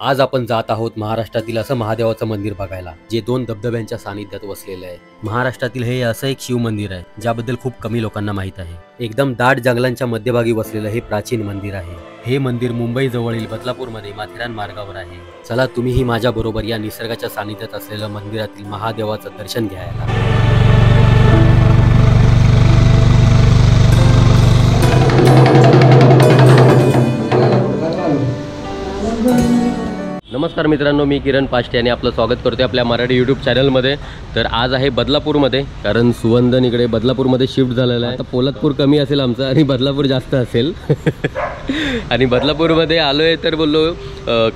आज आपण जात आहोत महाराष्ट्रातील असं महादेवाचं मंदिर बघायला, जे 2 धबधब्यांच्या सानिध्यात वसलेलं आहे। महाराष्ट्रातील हे असं एक शिव मंदिर आहे ज्याबद्दल खूप कमी लोकांना माहित आहे। एकदम दाट जंगलांच्या मध्यभागी वसलेलं हे प्राचीन मंदिर आहे। हे मंदिर मुंबई जवळील बदलापूरमध्ये माथेरान मार्गावर आहे। चला तुम्हीही माझ्या बरोबर या निसर्गाच्या सानिध्यात असलेल्या मंदिरातील महादेवाचं दर्शन घ्यायला। नमस्कार मित्रांनो, मी किरण पाष्टे आणि आपलं स्वागत करतो आपल्या मराठी यूट्यूब चॅनलमध्ये। तर आज आहे बदलापूरमध्ये, कारण सुवंदन इकडे बदलापूरमध्ये शिफ्ट झालेला आहे। आता पोलादपूर कमी असेल आमचं आणि बदलापूर जास्त असेल आणि बदलापूरमध्ये आलो आहे तर बोललो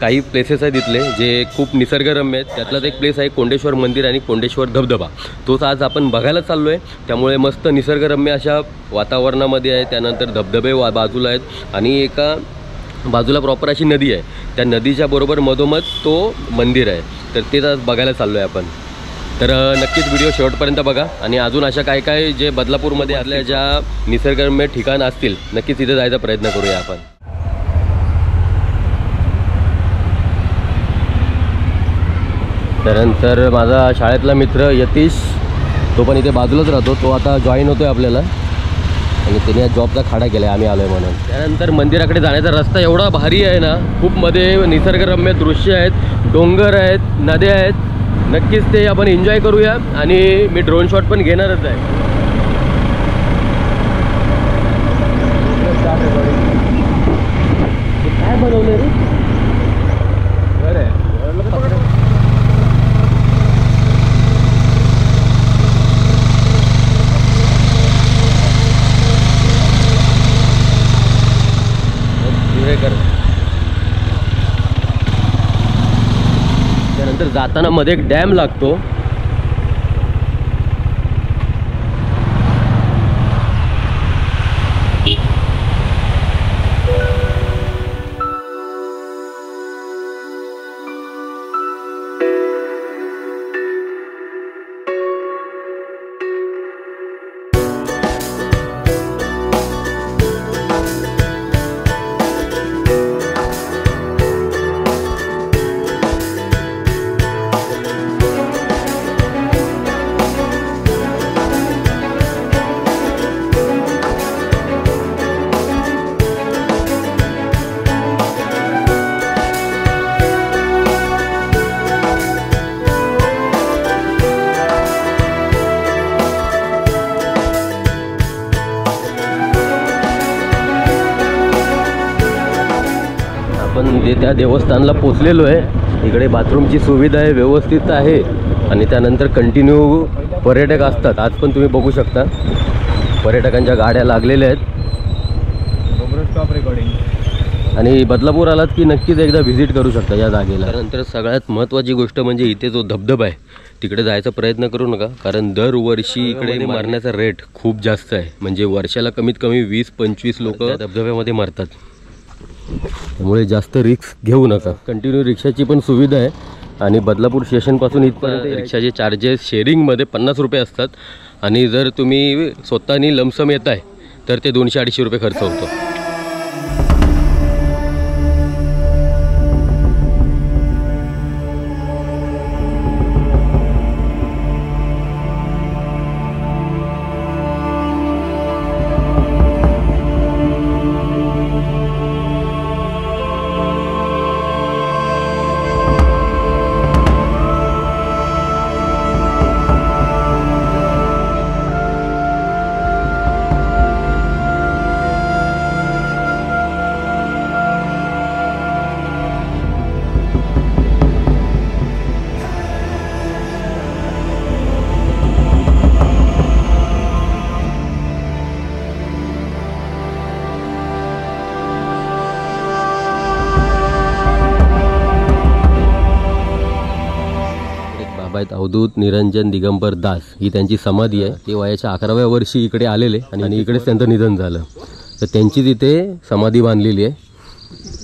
काही प्लेसेस आहेत इथले जे खूप निसर्गरम्य आहेत। त्यातलाच एक प्लेस आहे कोंडेश्वर मंदिर आणि कोंडेश्वर धबधबा, तोच आज आपण बघायला चाललो आहे। त्यामुळे मस्त निसर्गरम्य अशा वातावरणामध्ये आहे। त्यानंतर धबधबे बाजूला आहेत आणि एका बाजूला प्रॉपर अशी नदी आहे। त्या नदीच्या बरोबर मधोमध तो मंदिर आहे, तर तेच आज बघायला चाललो आहे आपण। तर नक्कीच व्हिडिओ शेवटपर्यंत बघा आणि अजून अशा काय काय जे बदलापूरमध्ये आपल्या ज्या निसर्गरम्य ठिकाणं असतील नक्कीच तिथे जायचा प्रयत्न करूया आपण। त्यानंतर माझा शाळेतला मित्र यतीश, तो पण इथे बाजूलाच राहतो, तो आता जॉईन होतोय आपल्याला आणि त्याने जॉबचा खाडा केला आहे आम्ही आलोय म्हणून। त्यानंतर मंदिराकडे जाण्याचा रस्ता एवढा भारी आहे ना, खूप मध्ये निसर्गरम्य दृश्य आहेत, डोंगर आहेत, नद्या आहेत। नक्कीच ते आपण एन्जॉय करूया आणि मी ड्रोन शॉट पण घेणारच आहे। काय बनवलं रे? त्यानंतर जाताना मध्ये एक डॅम लागतो, त्या देवस्थानला पोचलेलो आहे। इकडे बाथरूमची सुविधा आहे, व्यवस्थित आहे आणि त्यानंतर कंटिन्यू पर्यटक असतात। आज पण तुम्ही बघू शकता पर्यटकांच्या गाड्या लागलेल्या आहेत। स्टॉप रेकॉर्डिंग आणि बदलापूर आलात की नक्कीच एकदा व्हिजिट करू शकता या जागेला। त्यानंतर सगळ्यात महत्त्वाची गोष्ट म्हणजे इथे जो धबधबा आहे तिकडे जायचा प्रयत्न करू नका, कारण दरवर्षी इकडे मरण्याचा रेट खूप जास्त आहे। म्हणजे वर्षाला कमीत कमी 20-25 लोक धबधब्यामध्ये मरतात, त्यामुळे जास्त रिस्क घेऊ नका। कंटिन्यू रिक्षाची पण सुविधा आहे आणि बदलापूर स्टेशनपासून इथपर्यंत रिक्षाचे चार्जेस शेअरिंगमध्ये 50 रुपये असतात आणि जर तुम्ही स्वतःनी लमसम येत आहे तर ते 200-250 रुपये खर्च होतो। अवधूत निरंजन दिगंबर दास ही त्यांची समाधी आहे। ते वयाच्या 11व्या वर्षी इकडे आलेले आणि इकडेच त्यांचं निधन झालं, तर त्यांची तिथे समाधी बांधलेली आहे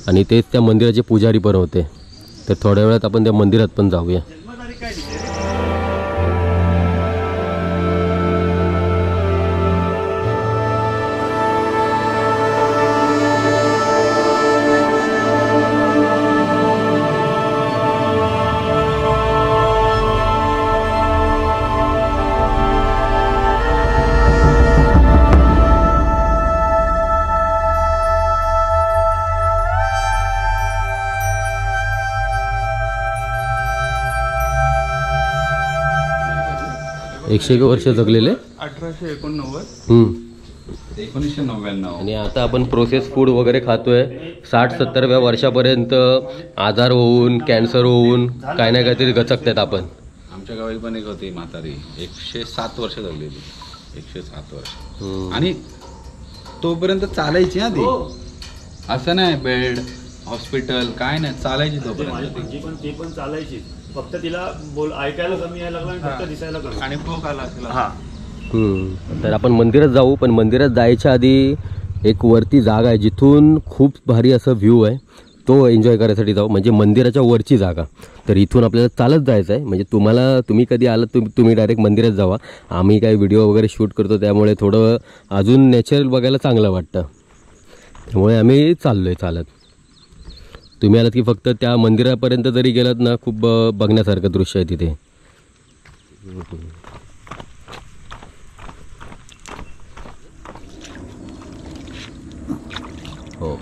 आणि तेच त्या मंदिराचे पुजारी पण होते। तर थोड्या वेळात आपण त्या मंदिरात पण जाऊया। 101 वर्ष जगलेले 1889 1999. आणि आता आपण प्रोसेस फूड वगैरे खातोय. 60-70व्या वर्षापर्यंत आजार होऊन कॅन्सर होऊन काय ना काहीतरी गचकतात आपण. आमच्या गावी पण एक होती म्हातारी 107 वर्ष जगलेली. 107 वर्ष. आणि तोपर्यंत चालायची ना ती. असं नाही बेड हॉस्पिटल काय नाही, चालायची तोपर्यंत ती पण चालायची. फक्त तिला ऐकायला कमी यायला लागलं आणि फक्त दिसायला कमी आणि भूक आला असेल. तर आपण मंदिरात जाऊ. पण मंदिरात जायच्या आधी एक वरती जागा आहे जिथून खूप भारी असं व्ह्यू आहे, तो एन्जॉय करायसाठी जाऊ. म्हणजे मंदिराच्या वरची जागा. तर इथून आपल्याला चालत जायचं आहे. म्हणजे तुम्ही कधी आलात तुम्ही डायरेक्ट मंदिरात जावा. आम्ही काय व्हिडिओ वगैरे शूट करतो त्यामुळे थोडं अजून नॅचरल बघायला चांगलं वाटतं. त्यामुळे आम्ही चाललो आहे चालत. तुम्ही आलात की फक्त त्या मंदिरापर्यंत जरी गेलात ना, खूप बघण्यासारखं दृश्य आहे तिथे. हो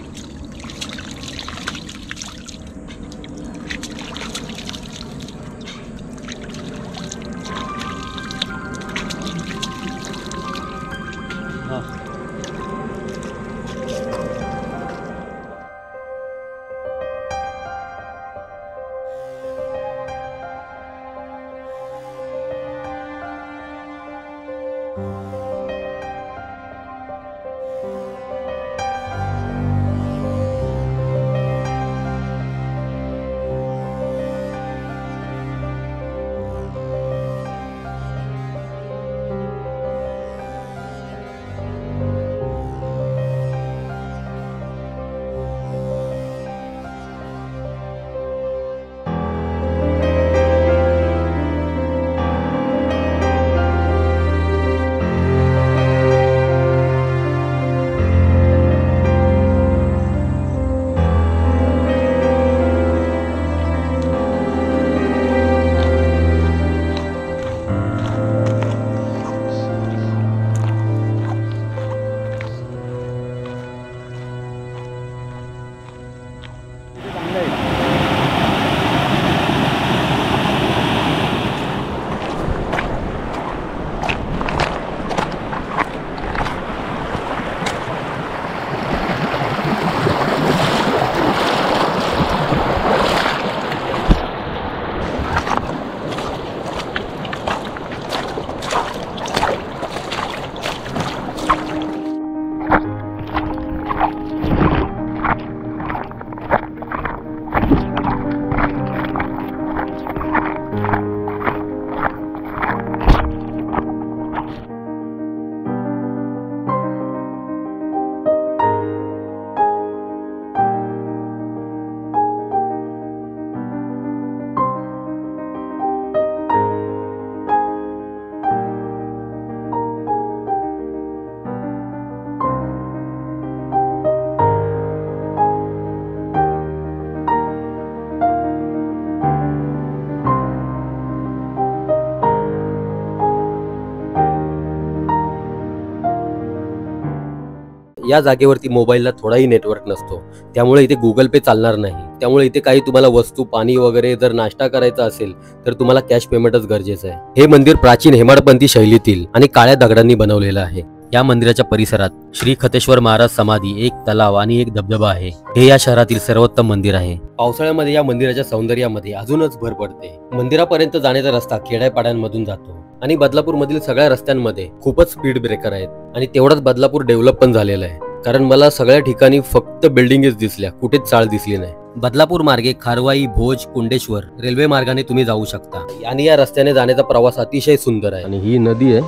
या जागेवरती मोबाईलला थोडाही नेटवर्क नसतो. त्यामुळे इथे गुगल पे चालणार नाही. त्यामुळे इथे काही तुम्हाला वस्तू पाणी वगैरे जर नाश्ता करायचा असेल तर तुम्हाला कॅश पेमेंटच गरजेचं आहे. हे मंदिर प्राचीन हेमाडपंथी शैलीतील आणि काळ्या दगडांनी बनवलेलं आहे. या मंदिराच्या परिसरात श्री खतेश्वर महाराज समाधी, एक तलाव आणि एक धबधबा आहे. हे या शहरातील सर्वोत्तम मंदिर आहे. पावसाळ्यामध्ये या मंदिराच्या सौंदर्यामध्ये अजूनच भर पडते. मंदिरापर्यंत जाण्याचा रस्ता खेड्यापाड्यांमधून जातो आणि बदलापूर मधील सगळ्या रस्त्यांमध्ये खूपच स्पीड ब्रेकर आहेत. आणि तेवढाच बदलापूर डेव्हलप पण झालेलं आहे. कारण मला सगळ्या ठिकाणी फक्त बिल्डिंगच दिसल्या, कुठेच चाळ दिसली नाही. बदलापूर मार्गे खारवाई, भोज, कुंडेश्वर रेल्वे मार्गाने तुम्ही जाऊ शकता. आणि या रस्त्याने जाण्याचा प्रवास अतिशय सुंदर आहे. आणि ही नदी आहे,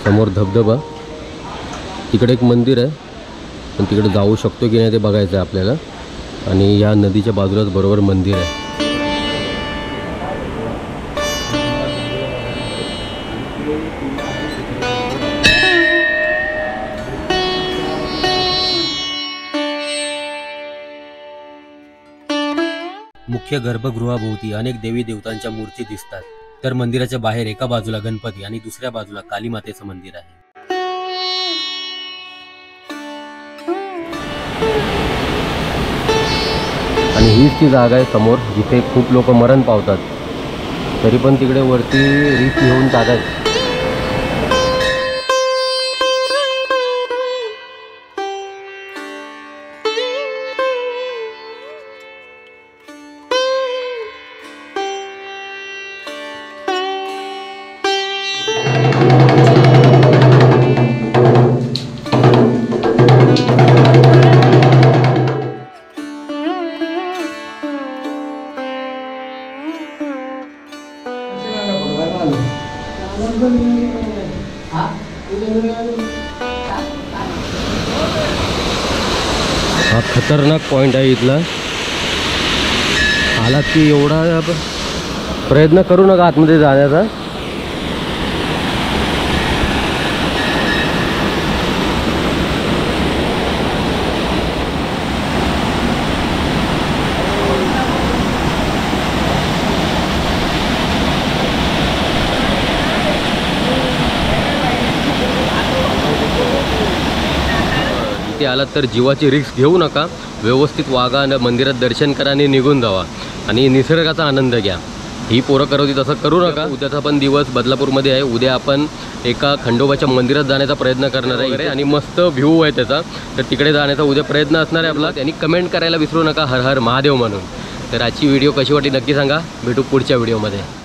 समोर धबधबा, तिकडे एक मंदिर आहे पण तिकडे जाऊ शकतो की नाही ते बघायचं आहे आपल्याला. आणि या नदीच्या बाजूलाच बरोबर मंदिर आहे. मुख्य गर्भगृहाभोवती अनेक देवी देवतांच्या मूर्ती दिसतात. तर मंदिराच्या बाहेर एका बाजूला गणपती आणि दुसऱ्या बाजूला काली मातेचं मंदिर आहे. आणि हीच ती जागा आहे समोर जिथे खूप लोक मरण पावतात. तरी पण तिकडे वरती रिस्क घेऊन जातात. हा खतरनाक पॉइंट आहे इथला. आलात की एवढा प्रयत्न करू नका आतमध्ये जाण्याचा. इथे आलात तर जीवाची रिस्क घेऊ नका. व्यवस्थित वागा, मंदिरात दर्शन करा आणि निघून जावा आणि निसर्गाचा आनंद घ्या. ही पोरं करत होती तसं करू नका. उद्याचा पण दिवस बदलापूरमध्ये आहे. उद्या आपण एका खंडोबाच्या मंदिरात जाण्याचा प्रयत्न करणार आहे आणि मस्त व्ह्यू आहे त्याचा. तर तिकडे जाण्याचा उद्या प्रयत्न असणार आहे आपला. त्यांनी कमेंट करायला विसरू नका हर हर महादेव म्हणून. तर आजची व्हिडिओ कशी वाटली नक्की सांगा. भेटू पुढच्या व्हिडिओमध्ये.